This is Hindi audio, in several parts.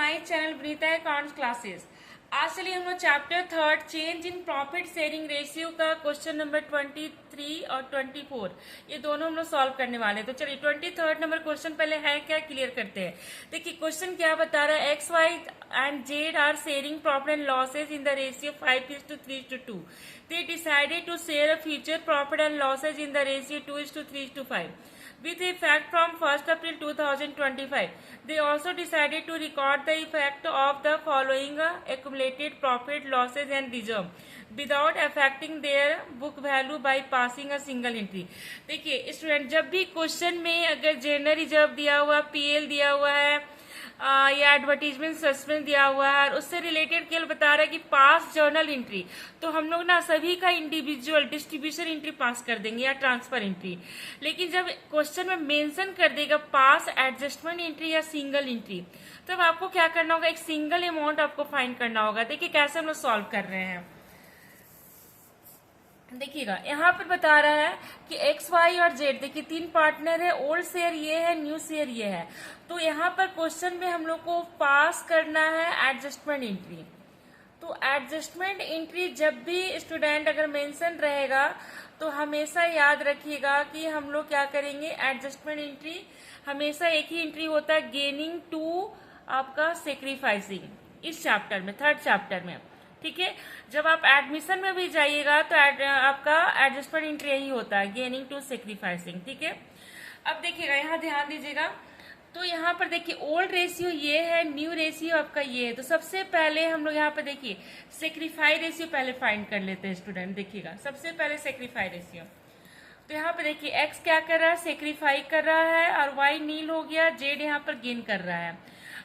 My channel Vinita accounts classes. आज चलिए हम लोग chapter 3 change in profit sharing ratio का क्वेश्चन नंबर 23 और 24 ये दोनों हम लोग सॉल्व करने वाले हैं। तो चलिए 23 नंबर क्वेश्चन पहले है क्या क्लियर करते हैं। देखिए क्वेश्चन क्या बता रहा है, X Y and Z are sharing profit and losses in the ratio 5:3:2। They decided to share a future profit and losses in the ratio 2:3:5. With effect from 1st April 2025, they also decided to record the effect of the following accumulated profit, losses and reserve without affecting their book value by passing a single entry. देखिए स्टूडेंट, जब भी क्वेश्चन में अगर जनरल रिजर्व दिया हुआ, पीएल दिया हुआ है या एडवर्टीजमेंट सस्पेंस दिया हुआ है और उससे रिलेटेड केवल बता रहा है कि पास जर्नल एंट्री, तो हम लोग ना सभी का इंडिविजुअल डिस्ट्रीब्यूशन एंट्री पास कर देंगे या ट्रांसफर एंट्री। लेकिन जब क्वेश्चन में मेंशन कर देगा पास एडजस्टमेंट एंट्री या सिंगल एंट्री, तब आपको क्या करना होगा, एक सिंगल अमाउंट आपको फाइंड करना होगा। देखिए कैसे हम लोग सॉल्व कर रहे हैं। देखिएगा यहाँ पर बता रहा है कि एक्स वाई और जेड, देखिए तीन पार्टनर है, ओल्ड शेयर ये है, न्यू शेयर ये है। तो यहाँ पर क्वेश्चन में हम लोग को पास करना है एडजस्टमेंट एंट्री। तो एडजस्टमेंट एंट्री जब भी स्टूडेंट अगर मेंशन रहेगा तो हमेशा याद रखिएगा कि हम लोग क्या करेंगे, एडजस्टमेंट एंट्री हमेशा एक ही एंट्री होता है, गेनिंग टू आपका सेक्रीफाइसिंग इस चैप्टर में, थर्ड चैप्टर में। ठीक है, जब आप एडमिशन में भी जाइएगा तो आपका एडजस्टमेंट एंट्री यही होता है, गेनिंग टू सेक्रीफाइसिंग। ठीक है, अब देखिएगा यहाँ ध्यान दीजिएगा। तो यहाँ पर देखिए ओल्ड रेशियो ये है, न्यू रेशियो आपका ये है। तो सबसे पहले हम लोग यहाँ पर देखिए सेक्रीफाई रेशियो पहले फाइंड कर लेते हैं स्टूडेंट। देखिएगा सबसे पहले सेक्रीफाई रेशियो। तो यहाँ पर देखिए एक्स क्या कर रहा है, सेक्रीफाई कर रहा है, और वाई नील हो गया, जेड यहाँ पर गेन कर रहा है।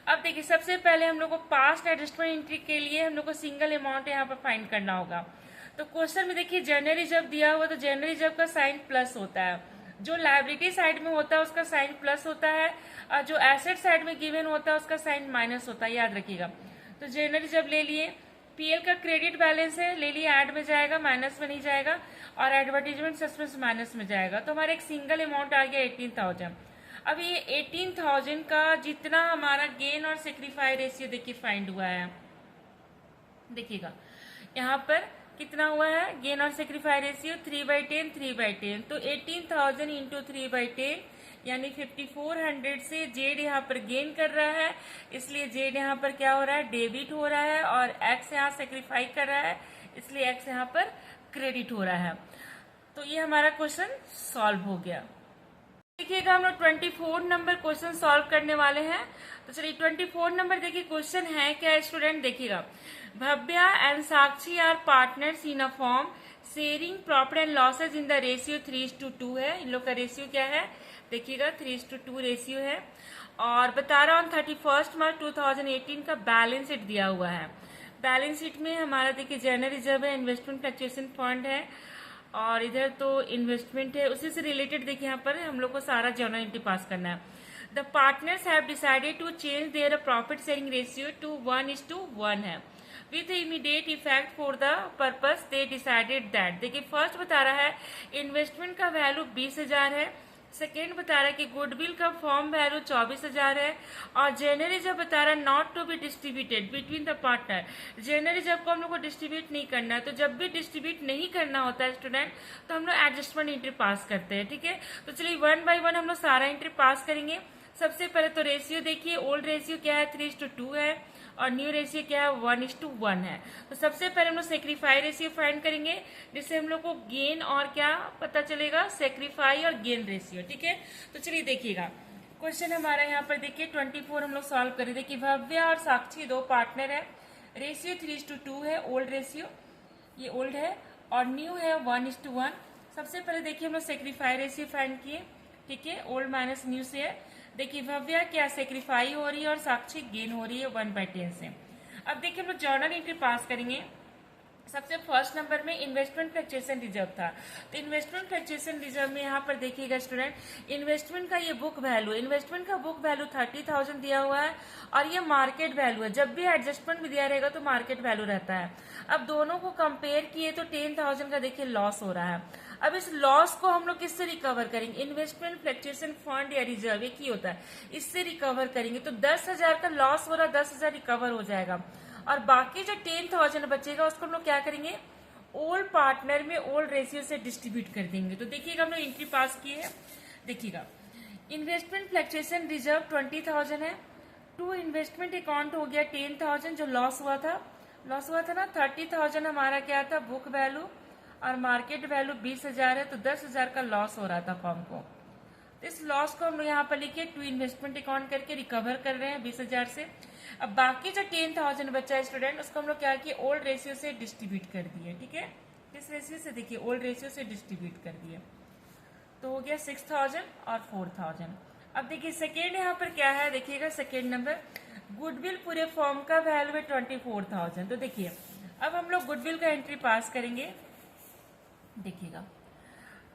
अब देखिए सबसे पहले हम लोग को पास्ट एडजस्टमेंट एंट्री के लिए हम लोग को सिंगल अमाउंट यहाँ पर फाइंड करना होगा। तो क्वेश्चन में देखिए जनरल रिजर्व दिया हुआ, तो जनरल रिजर्व का साइन प्लस होता है, जो लायबिलिटी साइड में होता है उसका साइन प्लस होता है, और जो एसेट साइड में गिवन होता है उसका साइन माइनस होता है, याद रखिएगा। तो जनरल रिजर्व ले लिए, पीएल का क्रेडिट बैलेंस है, ले लिए, ऐड में जाएगा, माइनस में नहीं जाएगा, और एडवर्टीजमेंट सस्पेंस माइनस में जाएगा। तो हमारा एक सिंगल अमाउंट आ गया 18,000। अब ये 18,000 का जितना हमारा गेन और सेक्रीफाई रेशियो देखिए फाइंड हुआ है। देखिएगा यहाँ पर कितना हुआ है, गेन और सेक्रीफाई रेशियो 3/10 3/10। तो 18,000 इंटू 3/10 यानी 5400 से जेड यहाँ पर गेन कर रहा है, इसलिए जेड यहाँ पर क्या हो रहा है, डेबिट हो रहा है, और एक्स यहाँ सेक्रीफाई कर रहा है, इसलिए एक्स यहाँ पर क्रेडिट हो रहा है। तो ये हमारा क्वेश्चन सॉल्व हो गया। देखिएगा हम लोग 24 नंबर क्वेश्चन सॉल्व करने वाले हैं। तो चलिए 24 नंबर देखिए क्वेश्चन है क्या स्टूडेंट। देखिएगा Bhavya and Sakshi are partners in a form sharing profit and losses in the ratio 3:2 है। इन लोग का रेशियो क्या है, देखिएगा 3:2 रेशियो है। और बता रहा हूँ 31 मार्च 2018 का बैलेंस शीट दिया हुआ है। बैलेंस शीट में हमारा देखिए जनरल रिजर्व है, इन्वेस्टमेंट फ्लक्चुएशन फंड है, और इधर तो इन्वेस्टमेंट है। उसी से रिलेटेड देखिए यहाँ पर हम लोग को सारा जर्नल एंट्री पास करना है। The partners have decided to change their profit sharing ratio to 1:1 है with immediate effect for the purpose they decided that. देखिए फर्स्ट बता रहा है इन्वेस्टमेंट का वैल्यू 20,000 है, सेकेंड बता रहा है कि गुडविल का फॉर्म वैल्यू 24,000 है, और जनरल रिजर्व बता रहा है not to be distributed between the partner. General reserve को हम लोग को डिस्ट्रीब्यूट नहीं करना है। तो जब भी डिस्ट्रीब्यूट नहीं करना होता है स्टूडेंट, तो हम लोग एडजस्टमेंट एंट्री पास करते हैं। ठीक है, तो चलिए 1 बाय 1 हम लोग सारा एंट्री पास करेंगे। सबसे पहले तो रेशियो देखिए, ओल्ड रेशियो क्या है 3:2 है, और न्यू रेशियो क्या है 1:1 है। तो सबसे पहले हम लोग सेक्रीफाई रेशियो फाइंड करेंगे, जिससे हम लोग को गेन और क्या पता चलेगा, सेक्रीफाई और गेन रेशियो। ठीक है, तो चलिए देखिएगा क्वेश्चन हमारा यहाँ पर देखिए 24 हम लोग सॉल्व करें। देखिए भव्या और साक्षी दो पार्टनर है, रेशियो 3:2 है, ओल्ड रेशियो ये ओल्ड है, और न्यू है 1:1। सबसे पहले देखिए हम लोग सेक्रीफाई रेशियो फाइंड किए। ठीक है, ओल्ड माइनस न्यू से देखिए भव्या क्या सेक्रीफाई हो रही है और साक्षी गेन हो रही है 1/10 से। अब देखिए हम लोग जर्नल एंट्री पास करेंगे। सबसे फर्स्ट नंबर में इन्वेस्टमेंट फ्लक्चुएशन रिजर्व था। तो इन्वेस्टमेंट फ्लक्चुएशन रिजर्व में यहाँ पर देखिएगा स्टूडेंट, इन्वेस्टमेंट का ये बुक वैल्यू, इन्वेस्टमेंट का बुक वैल्यू 30,000 दिया हुआ है, और ये मार्केट वैल्यू है। जब भी एडजस्टमेंट भी दिया रहेगा तो मार्केट वैल्यू रहता है। अब दोनों को कंपेयर किए तो 10,000 का देखिए लॉस हो रहा है। अब इस लॉस को हम लोग किससे रिकवर करेंगे? इन्वेस्टमेंट फ्लक्चुएशन फंड या रिजर्व, एक ही होता है, इससे रिकवर करेंगे। तो 10,000 का लॉस हो रहा, 10,000 रिकवर हो जाएगा, और बाकी जो 10,000 बचेगा उसको हम लोग क्या करेंगे? ओल्ड पार्टनर में ओल्ड रेशियो से डिस्ट्रीब्यूट कर देंगे। तो देखिएगा हम लोग एंट्री पास किए हैं, देखिएगा इन्वेस्टमेंट फ्लक्चुएशन रिजर्व 20,000 है, टू इन्वेस्टमेंट अकाउंट हो गया 10,000 जो लॉस हुआ था ना। 30,000 हमारा क्या था? बुक वैल्यू, और मार्केट वैल्यू 20,000 है, तो 10,000 का लॉस हो रहा था फॉर्म को। तो इस लॉस को हम लोग यहाँ पर लिखे टू इन्वेस्टमेंट अकाउंट करके रिकवर कर रहे हैं 20,000 से। अब बाकी जो 10,000 बचा है स्टूडेंट, उसको हम लोग क्या किए? ओल्ड रेशियो से डिस्ट्रीब्यूट कर दिए। ठीक है, किस रेशियो से? देखिए ओल्ड रेशियो से डिस्ट्रीब्यूट कर दिए, तो हो गया 6,000 और 4,000। अब देखिए सेकेंड यहाँ पर क्या है, देखिएगा सेकेंड नंबर, गुडविल पूरे फॉर्म का वैल्यू है 24,000। तो देखिए अब हम लोग गुडविल का एंट्री पास करेंगे, देखिएगा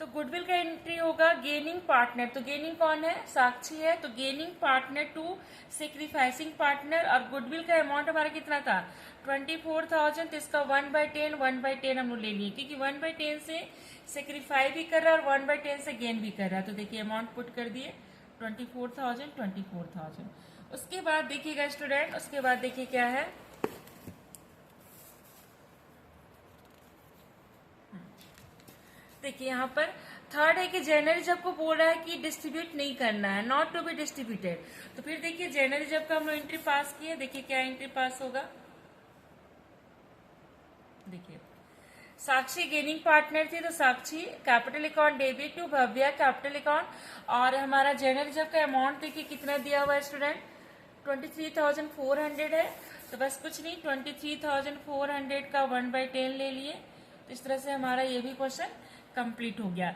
तो गुडविल का एंट्री होगा गेनिंग पार्टनर। तो गेनिंग कौन है? साक्षी है। तो gaining partner to sacrificing partner, और गुडविल का अमाउंट हमारा कितना था? 24,000। तो इसका 1/10 हम लोग ले लिए, क्योंकि 1/10 से सेक्रीफाई भी कर रहा है और 1/10 से गेन भी कर रहा है। तो देखिए अमाउंट पुट कर दिए 24,000। उसके बाद देखिएगा स्टूडेंट, उसके बाद देखिए क्या है, देखिए यहाँ पर थर्ड है कि जनरल रिजर्व को बोल रहा है कि डिस्ट्रीब्यूट नहीं करना है, नॉट टू बी डिस्ट्रीब्यूटेड। तो फिर देखिए जनरल रिजर्व का हम लोग एंट्री पास किए, देखिए क्या एंट्री पास होगा, देखिए साक्षी गेनिंग पार्टनर थी, तो Sakshi capital account debit to Bhavya capital account, और हमारा जनरल रिजर्व का अमाउंट देखिए कितना दिया हुआ है स्टूडेंट? 23,400 है। तो बस कुछ नहीं, 23,400 का 1/10 ले लिए। तो इस तरह से हमारा ये भी क्वेश्चन कंप्लीट हो गया।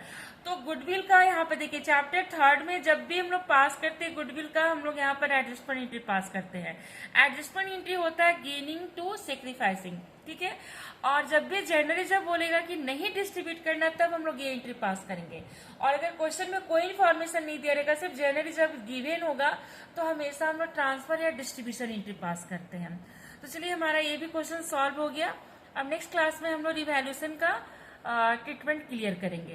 तो गुडविल का यहाँ पे देखिए चैप्टर थर्ड में जब भी हम लोग पास करते हैं गुडविल का, हम लोग यहाँ पर एडजस्टमेंट एंट्री पास करते हैं। एडजस्टमेंट एंट्री होता है गेनिंग टू सेक्रीफाइसिंग, ठीक है। और जब भी जनरल रिजर्व बोलेगा कि नहीं डिस्ट्रीब्यूट करना, तब हम लोग ये एंट्री पास करेंगे। और अगर क्वेश्चन में कोई इन्फॉर्मेशन नहीं दिया रहेगा, सिर्फ जनरल रिजर्व गिवन होगा, तो हमेशा हम लोग ट्रांसफर या डिस्ट्रीब्यूशन एंट्री पास करते हैं। तो चलिए हमारा ये भी क्वेश्चन सॉल्व हो गया। अब नेक्स्ट क्लास में हम लोग रिवैल्यूएशन का ट्रीटमेंट क्लियर करेंगे।